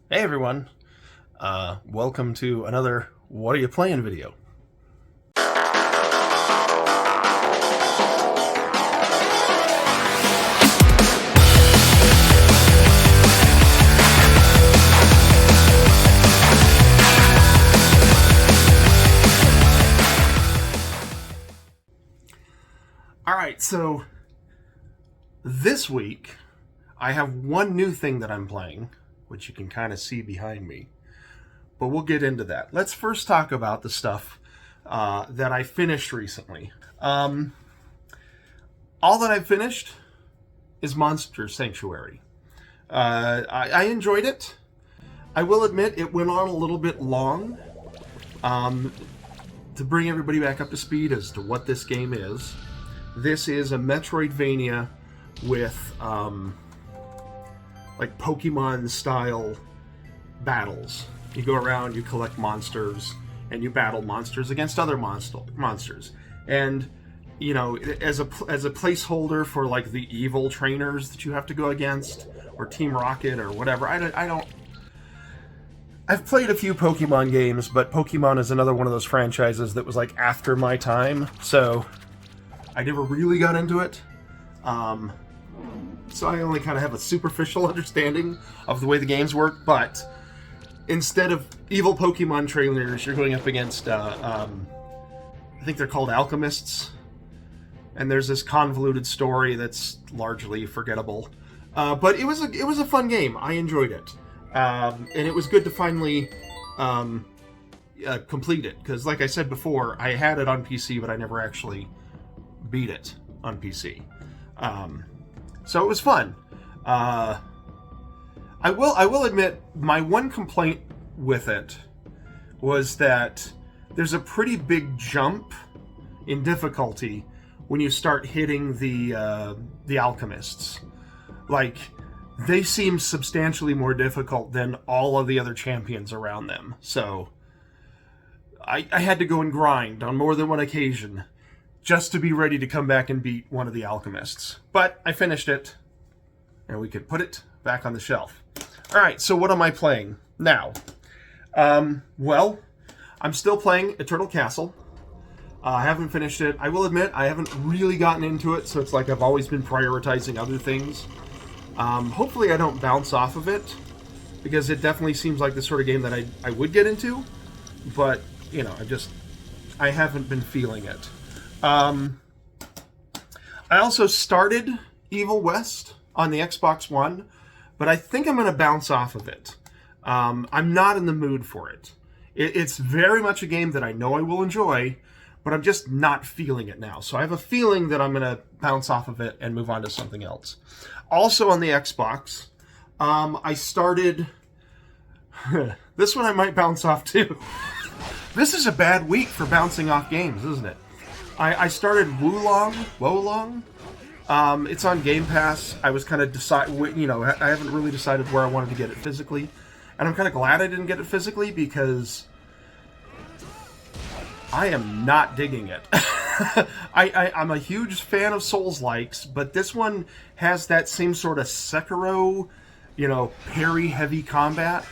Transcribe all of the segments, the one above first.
Hey everyone, welcome to another What Are You Playing video. Alright, so this week I have one new thing that I'm playing, which you can kind of see behind me. But we'll get into that. Let's first talk about the stuff that I finished recently. All that I've finished is Monster Sanctuary. I enjoyed it. I will admit it went on a little bit long. To bring everybody back up to speed as to what this game is, this is a Metroidvania with like Pokemon style battles. You go around, you collect monsters, and you battle monsters against other monsters. And you know, as a placeholder for like the evil trainers that you have to go against, or Team Rocket or whatever. I don't. I've played a few Pokemon games, but Pokemon is another one of those franchises that was like after my time, so I never really got into it. So I only kind of have a superficial understanding of the way the games work, but instead of evil Pokemon trainers, you're going up against, I think they're called alchemists, and there's this convoluted story that's largely forgettable. But it was a fun game. I enjoyed it. And it was good to finally complete it, because like I said before, I had it on PC, but I never actually beat it on PC. So it was fun. I will admit, my one complaint with it was that there's a pretty big jump in difficulty when you start hitting the alchemists. Like, they seem substantially more difficult than all of the other champions around them. So I had to go and grind on more than one occasion just to be ready to come back and beat one of the alchemists. But I finished it, and we could put it back on the shelf. Alright, so what am I playing now? Well, I'm still playing Eternal Castle. I haven't finished it. I will admit, I haven't really gotten into it, so it's like I've always been prioritizing other things. Hopefully I don't bounce off of it, because it definitely seems like the sort of game that I would get into, but, you know, I haven't been feeling it. I also started Evil West on the Xbox One, but I think I'm going to bounce off of it. I'm not in the mood for it. It's very much a game that I know I will enjoy, but I'm just not feeling it now. So I have a feeling that I'm going to bounce off of it and move on to something else. Also on the Xbox, I started... This one I might bounce off too. This is a bad week for bouncing off games, isn't it? I started Wolong. It's on Game Pass. I was kind of I haven't really decided where I wanted to get it physically, and I'm kind of glad I didn't get it physically, because I am not digging it. I'm a huge fan of Souls-likes, but this one has that same sort of Sekiro, parry heavy combat,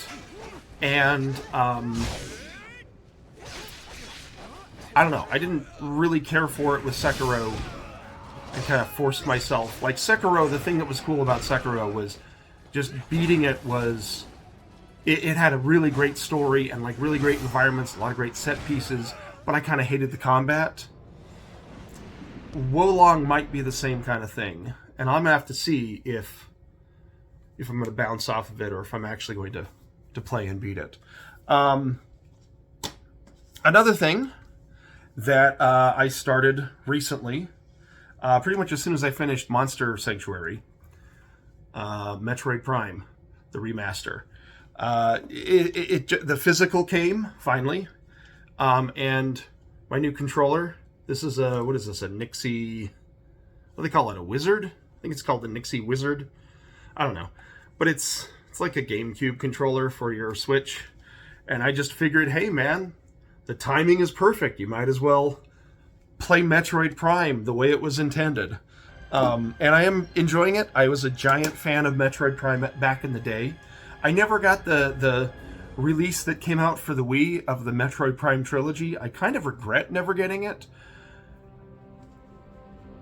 and I don't know. I didn't really care for it with Sekiro. I kind of forced myself. Like Sekiro, the thing that was cool about Sekiro was just beating it was... It had a really great story and like really great environments, a lot of great set pieces, but I kind of hated the combat. Wolong might be the same kind of thing, and I'm going to have to see if I'm going to bounce off of it or if I'm actually going to play and beat it. Another thing that I started recently, pretty much as soon as I finished Monster Sanctuary, Metroid Prime, the remaster. The physical came, finally, and my new controller, this is a Nixie, what do they call it, a Wizard? I think it's called the Nixie Wizard. I don't know. But it's like a GameCube controller for your Switch, and I just figured, hey man, the timing is perfect. You might as well play Metroid Prime the way it was intended. And I am enjoying it. I was a giant fan of Metroid Prime back in the day. I never got the release that came out for the Wii of the Metroid Prime trilogy. I kind of regret never getting it,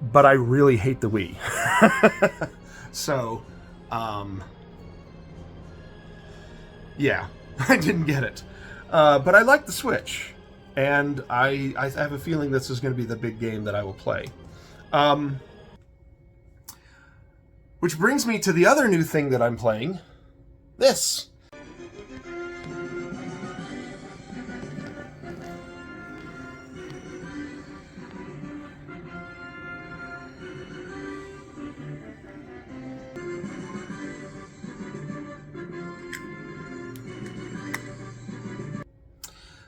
but I really hate the Wii. So, yeah, I didn't get it. But I like the Switch, and I have a feeling this is going to be the big game that I will play. Which brings me to the other new thing that I'm playing. This.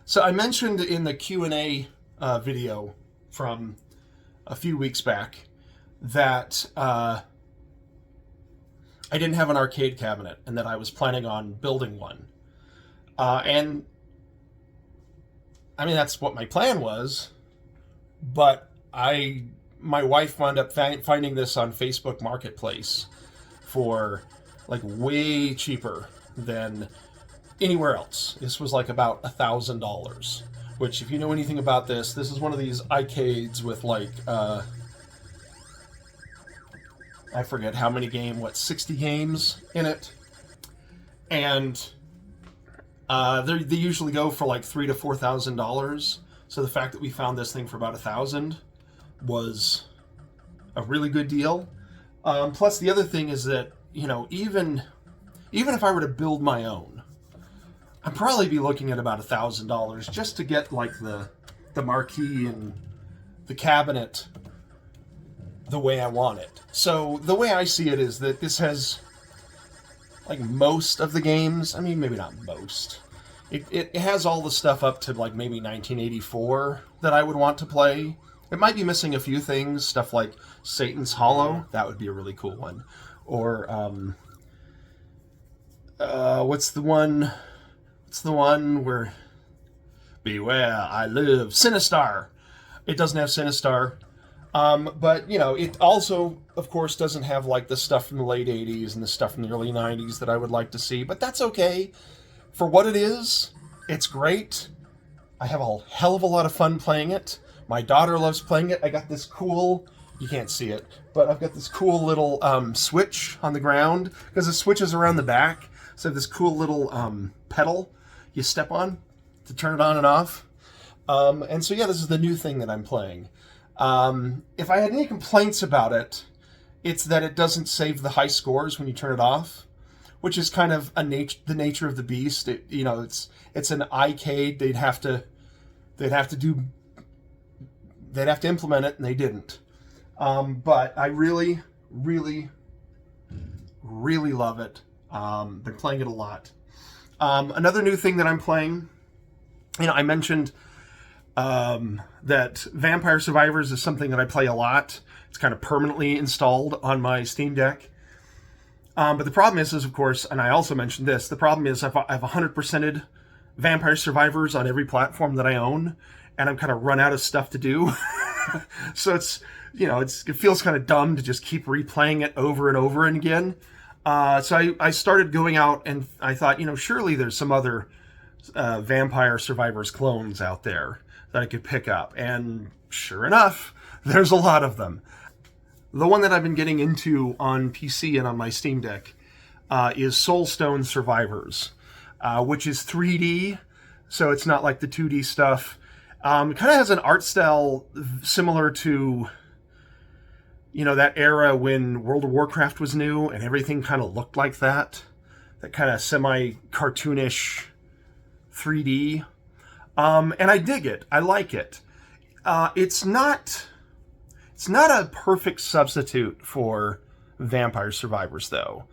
So I mentioned in the Q&A video from a few weeks back that I didn't have an arcade cabinet and that I was planning on building one. And I mean, that's what my plan was, but my wife wound up finding this on Facebook Marketplace for like way cheaper than anywhere else. This was like about $1,000, which, if you know anything about this is one of these arcades with like I forget how many 60 games in it, and they usually go for like $3,000 to $4,000. So the fact that we found this thing for about $1,000 was a really good deal. Plus, the other thing is that, you know, even if I were to build my own, I'd probably be looking at about $1,000 just to get like the marquee and the cabinet the way I want it. So the way I see it is that this has like most of the games. I mean, maybe not most. It has all the stuff up to like maybe 1984 that I would want to play. It might be missing a few things, stuff like Satan's Hollow. That would be a really cool one. Or what's the one where Beware, I Live? Sinistar. It doesn't have Sinistar. But, you know, it also, of course, doesn't have, like, the stuff from the late 80s and the stuff from the early 90s that I would like to see. But that's okay. For what it is, it's great. I have a hell of a lot of fun playing it. My daughter loves playing it. I got this cool... You can't see it, but I've got this cool little switch on the ground, because the switch is around the back. So I have this cool little pedal you step on to turn it on and off. And so, yeah, this is the new thing that I'm playing. If I had any complaints about it, it's that it doesn't save the high scores when you turn it off, which is kind of the nature of the beast. You know, it's an arcade. They'd have to implement it, and they didn't. But I really, really, really love it. Been playing it a lot. Another new thing that I'm playing, you know, I mentioned that Vampire Survivors is something that I play a lot. It's kind of permanently installed on my Steam Deck. But the problem is, of course, and I also mentioned this, the problem is I've 100%ed Vampire Survivors on every platform that I own, and I'm kind of run out of stuff to do. So it's, you know, it feels kind of dumb to just keep replaying it over and over and again. So I started going out, and I thought, you know, surely there's some other Vampire Survivors clones out there that I could pick up. And sure enough, there's a lot of them. The one that I've been getting into on PC and on my Steam Deck is Soulstone Survivors, which is 3D, so it's not like the 2D stuff. It kind of has an art style similar to, you know, that era when World of Warcraft was new and everything kind of looked like that. That kind of semi-cartoonish 3D. And I dig it. I like it. It's not a perfect substitute for Vampire Survivors, though.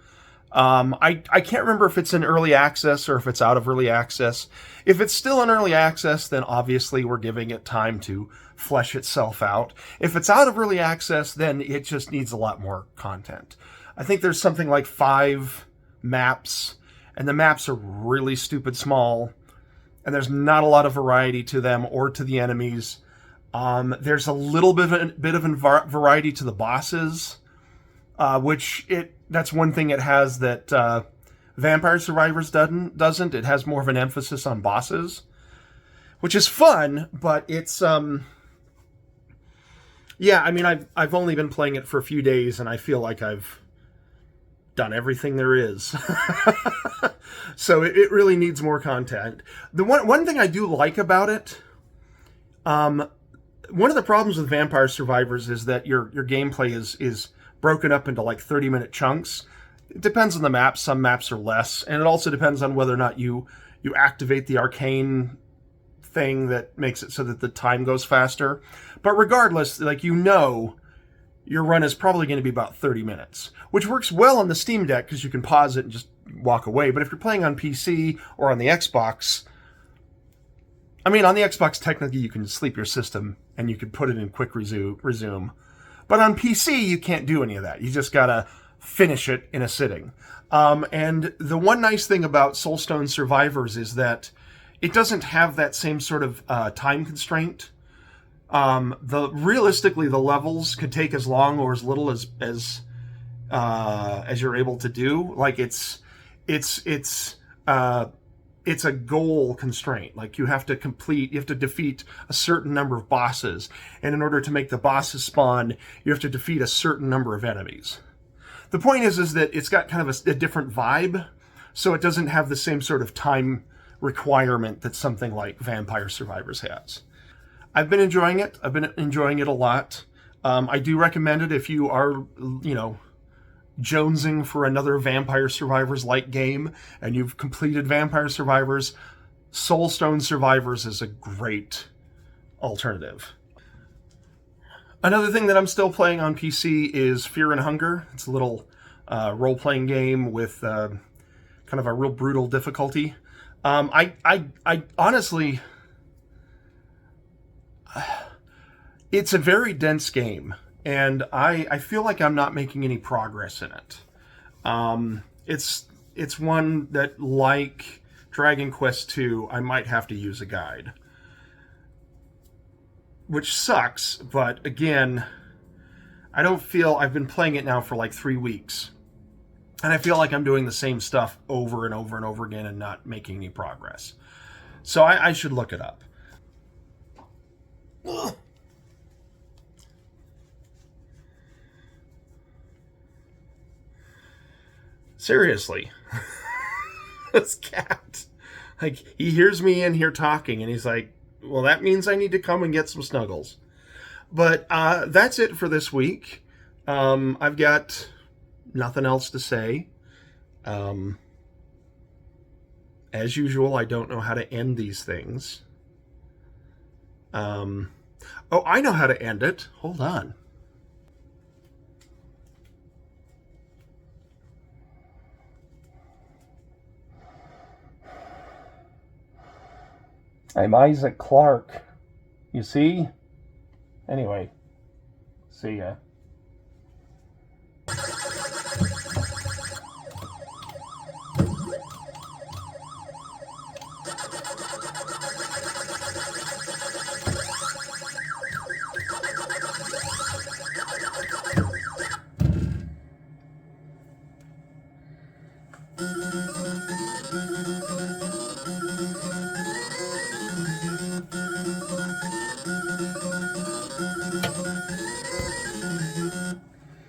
I can't remember if it's in early access or if it's out of early access. If it's still in early access, then obviously we're giving it time to flesh itself out. If it's out of early access, then it just needs a lot more content. I think there's something like 5 maps, and the maps are really stupid small, and there's not a lot of variety to them or to the enemies. There's a little bit of variety to the bosses, which that's one thing it has that Vampire Survivors doesn't. It has more of an emphasis on bosses, which is fun, but it's yeah, I mean, I've only been playing it for a few days, and I feel like I've done everything there is. So it really needs more content. The one thing I do like about it, one of the problems with Vampire Survivors is that your gameplay is broken up into like 30-minute chunks. It depends on the map. Some maps are less, and it also depends on whether or not you activate the arcane thing that makes it so that the time goes faster. But regardless, like, your run is probably going to be about 30 minutes, which works well on the Steam Deck because you can pause it and just walk away. But if you're playing on PC or on the Xbox, I mean, on the Xbox, technically you can sleep your system and you can put it in quick resume. But on PC, you can't do any of that. You just got to finish it in a sitting. And the one nice thing about Soulstone Survivors is that it doesn't have that same sort of time constraint. Realistically, the levels could take as long or as little as you're able to do. Like, it's a goal constraint. Like, you have to defeat a certain number of bosses, and in order to make the bosses spawn, you have to defeat a certain number of enemies. The point is that it's got kind of a different vibe, so it doesn't have the same sort of time requirement that something like Vampire Survivors has. I've been enjoying it. I've been enjoying it a lot. I do recommend it if you are, jonesing for another Vampire Survivors-like game, and you've completed Vampire Survivors. Soulstone Survivors is a great alternative. Another thing that I'm still playing on PC is Fear and Hunger. It's a little role-playing game with kind of a real brutal difficulty. I honestly, it's a very dense game, and I feel like I'm not making any progress in it. It's one that, like Dragon Quest II, I might have to use a guide, which sucks. But again, I've been playing it now for like 3 weeks, and I feel like I'm doing the same stuff over and over and over again and not making any progress. So I should look it up. Ugh. Seriously. This cat. Like, he hears me in here talking, and he's like, well, that means I need to come and get some snuggles. But that's it for this week. I've got nothing else to say. As usual, I don't know how to end these things. Oh, I know how to end it. Hold on. I'm Isaac Clarke. You see? Anyway, see ya.